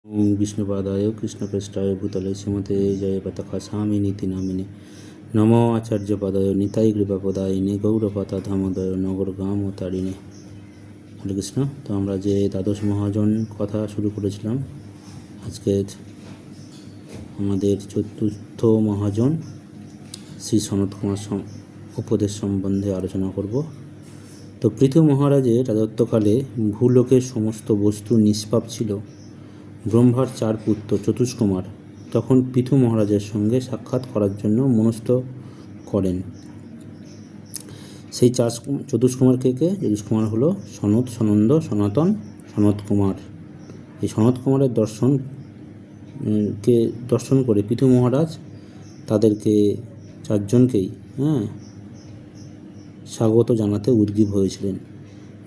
ওং বিষ্ণুপাদায় কৃষ্ণপৃষ্ঠায় ভূতলে শ্রীমতে জয়পতাকা স্বামী নীতি নামিনে নম আচার্যপদায় নিতাই কৃপাপদায়িনী গৌরপাতা ধামোদয় নগরগাম ও তারিণী। হরে কৃষ্ণ। তো আমরা যে দ্বাদশ মহাজন কথা শুরু করেছিলাম, আজকে আমাদের চতুর্থ মহাজন শ্রী সনত কুমার উপদেশ সম্বন্ধে আলোচনা করব। তো পৃথু মহারাজের রাজত্বকালে ভূলোকের সমস্ত বস্তু নিষ্পাপ ছিল। ব্রহ্মার 4 পুত্র চতুষ্কুমার তখন পৃথু মহারাজের সঙ্গে সাক্ষাৎ করার জন্য মনস্থ করেন। সেই চতুষ্কুমারকে চতুষ্কুমার হলো সনত, সনন্দ, সনাতন, সনত কুমার। এই সনত কুমারের দর্শন করে পৃথু মহারাজ তাদেরকে 4 জনকেই স্বাগত জানাতে উদ্গ্রীব হয়েছিলেন।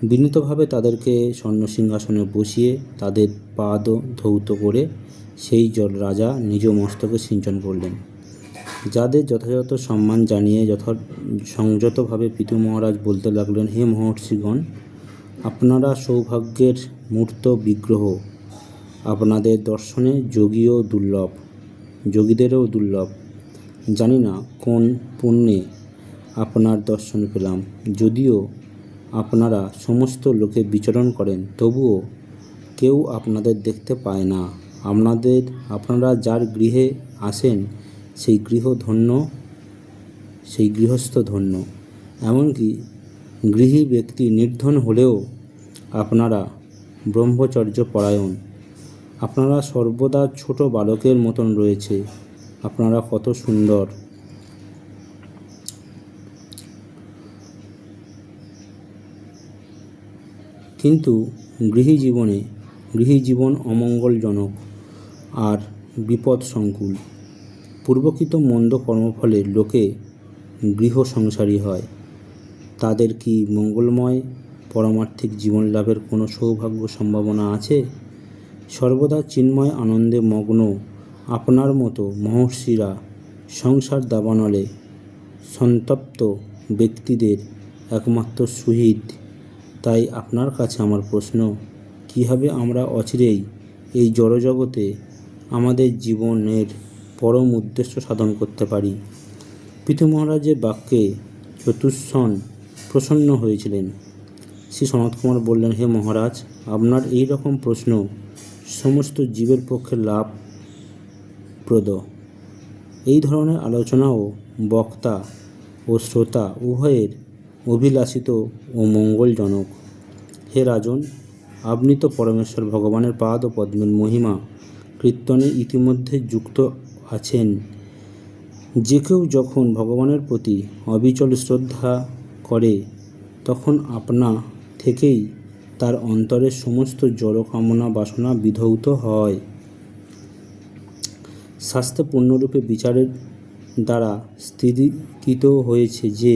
বিনীতভাবে তাদেরকে স্বর্ণ সিংহাসনে বসিয়ে তাদের পাদ ধৌত করে সেই জল রাজা নিজ মস্তকে সিঞ্চন করলেন। যাদের যথাযথ সম্মান জানিয়ে সংযতভাবে পৃথু মহারাজ বলতে লাগলেন, হে মহর্ষিগণ, আপনারা সৌভাগ্যের মূর্ত বিগ্রহ। আপনাদের দর্শনে যোগীদেরও দুর্লভ। জানি না কোন পুণ্যে আপনার দর্শন পেলাম। যদিও আপনারা সমস্ত লোকে বিচরণ করেন, তবুও কেউ আপনাদের দেখতে পায় না। আপনারা যার গৃহে আসেন সেই গৃহস্থ ধন্য। এমনকি গৃহী ব্যক্তি নির্ধন হলেও আপনারা ব্রহ্মচর্য পরায়ণ। আপনারা সর্বদা ছোট বালকের মতন রয়েছে। আপনারা কত সুন্দর। কিন্তু গৃহী জীবন অমঙ্গলজনক আর বিপদ সংকুল। পূর্বকৃত মন্দ কর্মফলে লোকে গৃহ সংসারী হয়। তাদের কি মঙ্গলময় পরমার্থিক জীবন লাভের কোনো সৌভাগ্য সম্ভাবনা আছে? সর্বদা চিন্ময় আনন্দে মগ্ন আপনার মতো মহর্ষিরা সংসার দাবানলে সন্তপ্ত ব্যক্তিদের একমাত্র সুহৃদ। তাই আপনার কাছে আমার প্রশ্ন, কীভাবে আমরা অচিরেই এই জড়জগতে আমাদের জীবনের পরম উদ্দেশ্য সাধন করতে পারি? পৃথু মহারাজের বাক্যে চতুষ্ষণ প্রসন্ন হয়েছিলেন। শ্রী সনত কুমার বললেন, হে মহারাজ, আপনার এই রকম প্রশ্ন সমস্ত জীবের পক্ষে লাভপ্রদ। এই ধরনের আলোচনাও বক্তা ও শ্রোতা উভয়ের অভিলাষিত ও মঙ্গলজনক। হে রাজন, আপনি তো পরমেশ্বর ভগবানের পাদ ও পদ্মের মহিমা কীর্তনে ইতিমধ্যে যুক্ত আছেন। যে কেউ যখন ভগবানের প্রতি অবিচল শ্রদ্ধা করে, তখন আপনা থেকেই তার অন্তরের সমস্ত জড় কামনা বাসনা বিধৌত হয়। শাস্ত্রে পূর্ণরূপে বিচারের দ্বারা স্থিরীকৃত হয়েছে যে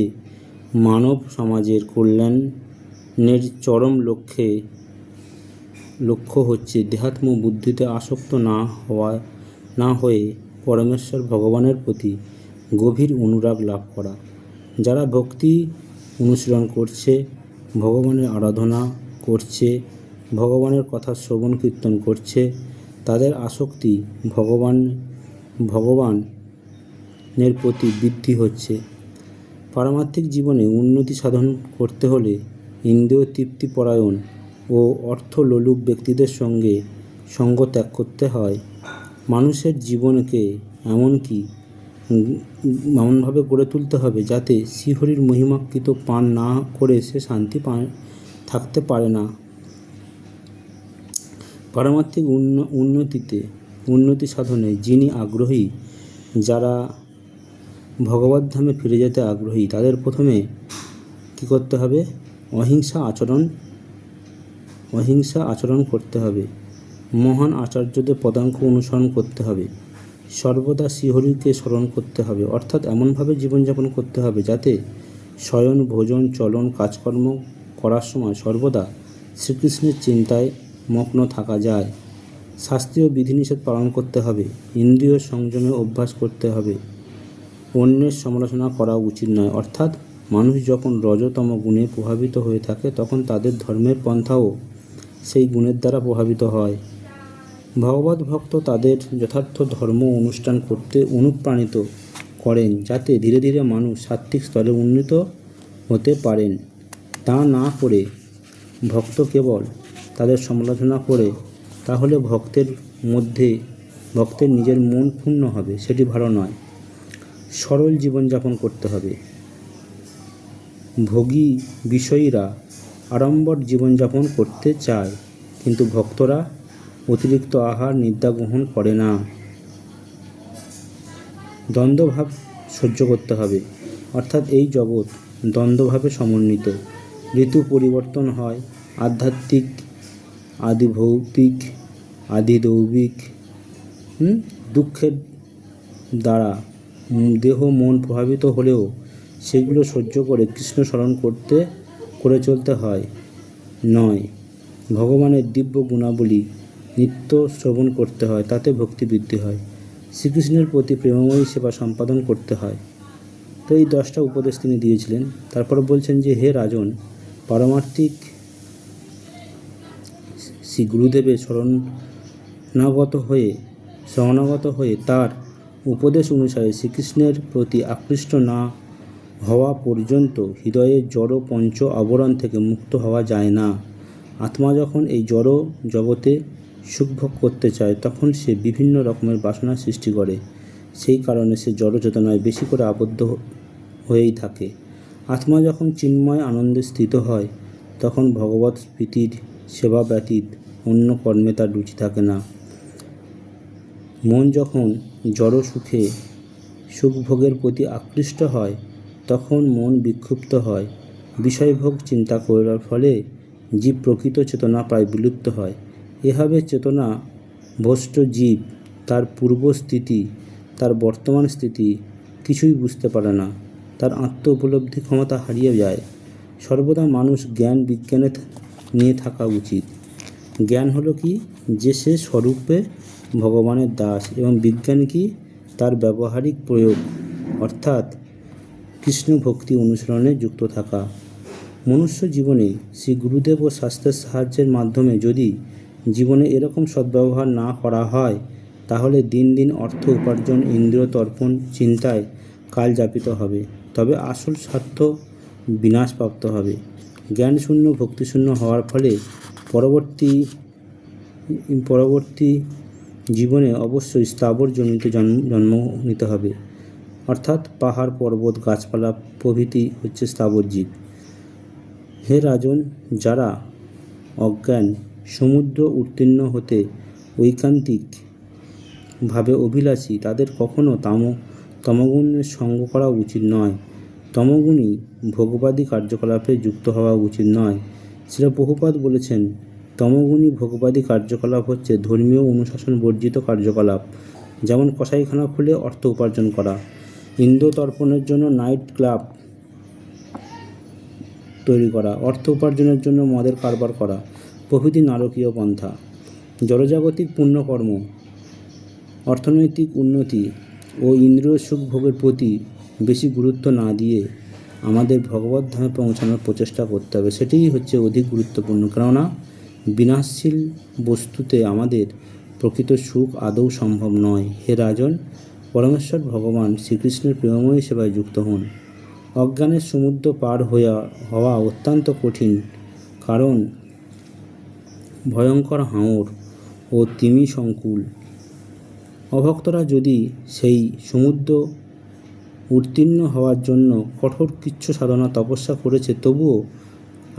মানব সমাজের কল্যাণের চরম লক্ষ্য হচ্ছে দেহাত্ম বুদ্ধিতে আসক্ত না হয়ে পরমেশ্বর ভগবানের প্রতি গভীর অনুরাগ লাভ করা। যারা ভক্তি অনুশীলন করছে, ভগবানের আরাধনা করছে, ভগবানের কথা শ্রবণ কীর্তন করছে, তাদের আসক্তি ভগবানের প্রতি বৃদ্ধি হচ্ছে। পারমার্থিক জীবনে উন্নতি সাধন করতে হলে ইন্দ্রিয় তৃপ্তিপরায়ণ ও অর্থলোলুপ ব্যক্তিদের সঙ্গ ত্যাগ করতে হয়। মানুষের জীবনকে এমনভাবে গড়ে তুলতে হবে যাতে শ্রীহরির মহিমাকৃত পান না করে সে শান্তি থাকতে পারে না। পারমার্থিক উন্নতি সাধনে যিনি আগ্রহী, যারা ভগবদ্ধামে ফিরে যেতে আগ্রহী, তাদের প্রথমে কী করতে হবে? অহিংসা আচরণ করতে হবে। মহান আচার্যদের পদাঙ্ক অনুসরণ করতে হবে। সর্বদা শ্রীহরিকে স্মরণ করতে হবে, অর্থাৎ এমনভাবে জীবনযাপন করতে হবে যাতে শয়ন, ভোজন, চলন, কাজকর্ম করার সময় সর্বদা শ্রীকৃষ্ণের চিন্তায় মগ্ন থাকা যায়। শাস্ত্রীয় বিধিনিষেধ পালন করতে হবে। ইন্দ্রিয় সংযমে অভ্যাস করতে হবে। অন্যের সমালোচনা করা উচিত নয়। অর্থাৎ মানুষ যখন রজতম গুণে প্রভাবিত হয়ে থাকে, তখন তাদের ধর্মের পন্থাও সেই গুণের দ্বারা প্রভাবিত হয়। ভগবত ভক্ত তাদের যথার্থ ধর্ম অনুষ্ঠান করতে অনুপ্রাণিত করেন, যাতে ধীরে ধীরে মানুষ সাত্ত্বিক স্তরে উন্নীত হতে পারেন। তা না করে ভক্ত কেবল তাদের সমালোচনা করে তাহলে ভক্তের নিজের মন ক্ষুণ্ণ হবে, সেটি ভালো নয়। সরল জীবনযাপন করতে হবে। ভোগী বিষয়ীরা আড়ম্বর জীবনযাপন করতে চায়, কিন্তু ভক্তরা অতিরিক্ত আহার নিদ্রা গ্রহণ করে না। দ্বন্দ্বভাব সহ্য করতে হবে, অর্থাৎ এই জগৎ দ্বন্দ্বভাবে সমন্বিত। ঋতু পরিবর্তন হয়, আধ্যাত্মিক, আদি ভৌতিক, আদি দৈবিক দুঃখের দ্বারা দেহ মন প্রভাবিত হলেও সেগুলো সহ্য করে কৃষ্ণ স্মরণ করে চলতে হয় নয়। ভগবানের দিব্য গুণাবলী নিত্য শ্রবণ করতে হয়, তাতে ভক্তি বৃদ্ধি হয়। শ্রীকৃষ্ণের প্রতি প্রেমময়ী সেবা সম্পাদন করতে হয়। তো এই 10টা উপদেশ তিনি দিয়েছিলেন। তারপর বলছেন যে, হে রাজন, পারমার্থিক শ্রী গুরুদেবের শরণাগত হয়ে তার উপদেশ অনুসারে শ্রীকৃষ্ণের প্রতি আকৃষ্ট না হওয়া পর্যন্ত হৃদয়ের জড় পঞ্চ আবরণ থেকে মুক্ত হওয়া যায় না। আত্মা যখন এই জড় জগতে সুখভোগ করতে চায়, তখন সে বিভিন্ন রকমের বাসনা সৃষ্টি করে। সেই কারণে সে জড় চেতনায় বেশি করে আবদ্ধ হয়েই থাকে। আত্মা যখন চিন্ময় আনন্দে স্থিত হয়, তখন ভগবৎ প্রীতির সেবা ব্যতীত অন্য কর্মে তার রুচি থাকে না। মন যখন জড় সুখভোগের প্রতি আকৃষ্ট হয়, তখন মন বিক্ষুব্ধ হয়। বিষয়ভোগ চিন্তা করার ফলে জীব প্রকৃত চেতনা প্রায় বিলুপ্ত হয়। এভাবে চেতনা ভ্রষ্ট জীব তার পূর্বস্থিতি, তার বর্তমান স্থিতি কিছুই বুঝতে পারে না। তার আত্ম উপলব্ধি ক্ষমতা হারিয়ে যায়। সর্বদা মানুষ জ্ঞান বিজ্ঞানে নিয়ে থাকা উচিত। জ্ঞান হলো কি, যে সে স্বরূপে ভগবানের দাস, এবং বিজ্ঞান কি, তার ব্যবহারিক প্রয়োগ, অর্থাৎ কৃষ্ণ ভক্তি অনুসরণে যুক্ত থাকা। মনুষ্য জীবনে শ্রী গুরুদেব ও শাস্ত্রের সাহায্যের মাধ্যমে যদি জীবনে এরকম সদ্ব্যবহার না করা হয়, তাহলে দিন দিন অর্থ উপার্জন, ইন্দ্রিয় তর্পণ চিন্তায় কাল যাপিত হবে, তবে আসল স্বার্থ বিনাশপ্রাপ্ত হবে। জ্ঞানশূন্য ভক্তিশূন্য হওয়ার ফলে পরবর্তী জীবনে অবশ্যই স্থাবর জনিতে জন্ম নিতে হবে, অর্থাৎ পাহাড় পর্বত গাছপালা প্রভৃতি হচ্ছে স্থাবর জীব। হে রাজন, যারা অজ্ঞান সমুদ্র উত্তীর্ণ হতে ঐকান্তিক ভাবে অভিলাষী, তাদের কখনো তমগুণের সঙ্গ করা উচিত নয়। তমগুণী ভোগবাদী কার্যকলাপে যুক্ত হওয়া উচিত নয়। শ্রীল প্রভুপাদ বলেছেন, তমগুণী ভোগবাদী কার্যকলাপ হচ্ছে ধর্মীয় অনুশাসন বর্জিত কার্যকলাপ, যেমন কসাইখানা খুলে অর্থ উপার্জন করা, ইন্দ্র তর্পণের জন্য নাইট ক্লাব তৈরি করা, অর্থ উপার্জনের জন্য মদের কারবার করা প্রভৃতি নারকীয় পন্থা। জড়জাগতিক পুণ্যকর্ম, অর্থনৈতিক উন্নতি ও ইন্দ্রিয় সুখ ভোগের প্রতি বেশি গুরুত্ব না দিয়ে আমাদের ভগবত ধামে পৌঁছানোর প্রচেষ্টা করতে হবে। সেটিই হচ্ছে অধিক গুরুত্বপূর্ণ, কেননা বিনাশশীল বস্তুতে আমাদের প্রকৃত সুখ আদৌ সম্ভব নয়। হে রাজন, পরমেশ্বর ভগবান শ্রীকৃষ্ণের প্রেমময়ী সেবায় যুক্ত হন। অজ্ঞানের সমুদ্র পার হওয়া অত্যন্ত কঠিন, কারণ ভয়ঙ্কর হাঙর ও তিমি সংকুল। অভক্তরা যদি সেই সমুদ্র উত্তীর্ণ হওয়ার জন্য কঠোর কৃচ্ছ সাধনা তপস্যা করেছে, তবুও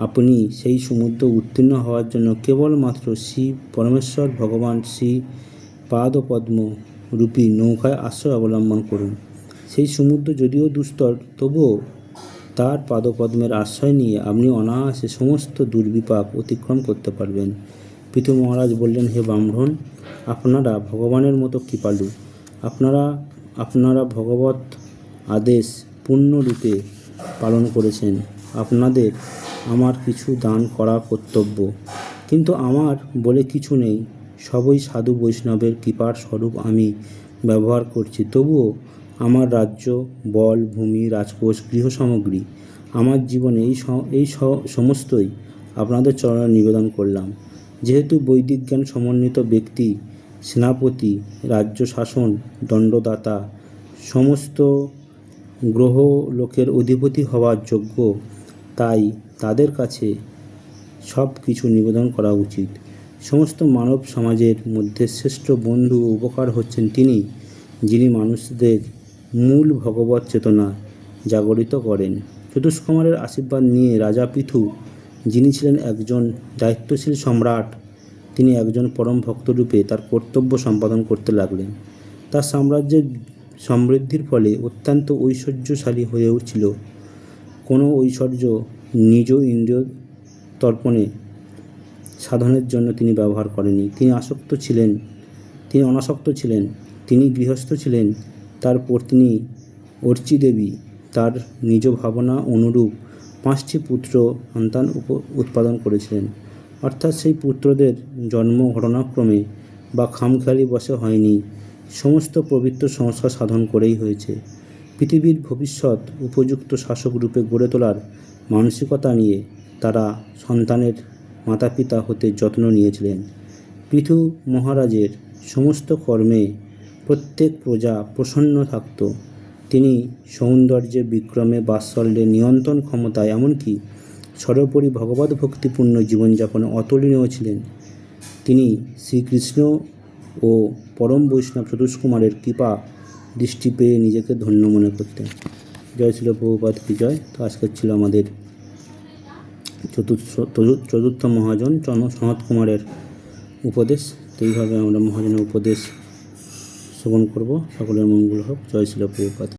আপনি সেই সমুদ্র উত্তীর্ণ হওয়ার জন্য কেবলমাত্র শ্রী পরমেশ্বর ভগবান শ্রী পাদপদ্ম রূপী নৌকায় আশ্রয় অবলম্বন করুন। সেই সমুদ্র যদিও দুস্তর, তবুও তার পাদপদ্মের আশ্রয় নিয়ে আপনি অনায়াসে সমস্ত দুর্বিপাক অতিক্রম করতে পারবেন। পৃথু মহারাজ বললেন, হে ব্রাহ্মণ, আপনারা ভগবানের মতো কৃপালু। আপনারা ভগবত আদেশ পূর্ণরূপে পালন করেছেন। আপনাদের আমার কিছু দান করা কর্তব্য, কিন্তু আমার বলে কিছু নেই। সবই সাধু বৈষ্ণবের কৃপার স্বরূপ আমি ব্যবহার করছি। তবুও আমার রাজ্য, বল, ভূমি, রাজকোষ, গৃহসামগ্রী, আমার জীবনে এই সমস্তই আপনাদের চরণে নিবেদন করলাম। যেহেতু বৈদিক জ্ঞান সমন্বিত ব্যক্তি সেনাপতি, রাজ্য শাসন, দণ্ডদাতা, সমস্ত গ্রহ লোকের অধিপতি হওয়ার যোগ্য। তাই তাদের কাছে সব কিছু নিবেদন করা উচিত। সমস্ত মানব সমাজের মধ্যে শ্রেষ্ঠ বন্ধু ও উপকার হচ্ছেন তিনি, যিনি মানুষদের মূল ভগবত চেতনা জাগরিত করেন। চতুষ্কুমারের আশীর্বাদ নিয়ে রাজা পৃথু, যিনি ছিলেন একজন দায়িত্বশীল সম্রাট, তিনি একজন পরম ভক্তরূপে তার কর্তব্য সম্পাদন করতে লাগলেন। তার সাম্রাজ্যের সমৃদ্ধির ফলে অত্যন্ত ঐশ্বর্যশালী হয়ে উঠছিল। কোনো ঐশ্বর্য নিজ ইন্দ্রিয় তর্পণে সাধনের জন্য তিনি ব্যবহার করেনি। তিনি অনাসক্ত ছিলেন। তিনি গৃহস্থ ছিলেন। তার পত্নী অর্চি দেবী তার নিজ ভাবনা অনুরূপ 5টি পুত্র সন্তান উৎপাদন করেছিলেন। অর্থাৎ সেই পুত্রদের জন্ম ঘটনাক্রমে বা খামখেয়ালি বশে হয়নি, সমস্ত পবিত্র সংস্কার সাধন করেই হয়েছে। পৃথিবীর ভবিষ্যৎ উপযুক্ত শাসক রূপে গড়ে তোলার মানসিকতা নিয়ে তারা সন্তানের মাতা পিতা হতে যত্ন নিয়েছিলেন। পৃথু মহারাজের সমস্ত কর্মে প্রত্যেক প্রজা প্রসন্ন থাকত। তিনি সৌন্দর্যে, বিক্রমে, বাৎসল্যে, নিয়ন্ত্রণ ক্ষমতায়, এমনকি সর্বোপরি ভগবত ভক্তিপূর্ণ জীবনযাপনে অতুলনীয় ছিলেন। তিনি শ্রীকৃষ্ণ ও পরম বৈষ্ণব চতুষ্কুমারের কৃপা দৃষ্টি পেয়ে নিজেকে ধন্য মনে করতেন। জয় ছিল প্রভুপাদ কি জয়। তো আজকের ছিল আমাদের চতুর্থ মহাজন সনত কুমারের উপদেশ। তো এইভাবে আমরা মহাজনের উপদেশ শ্রবণ করব। সকলের মঙ্গল হোক। জয় ছিল প্রভুপাদ।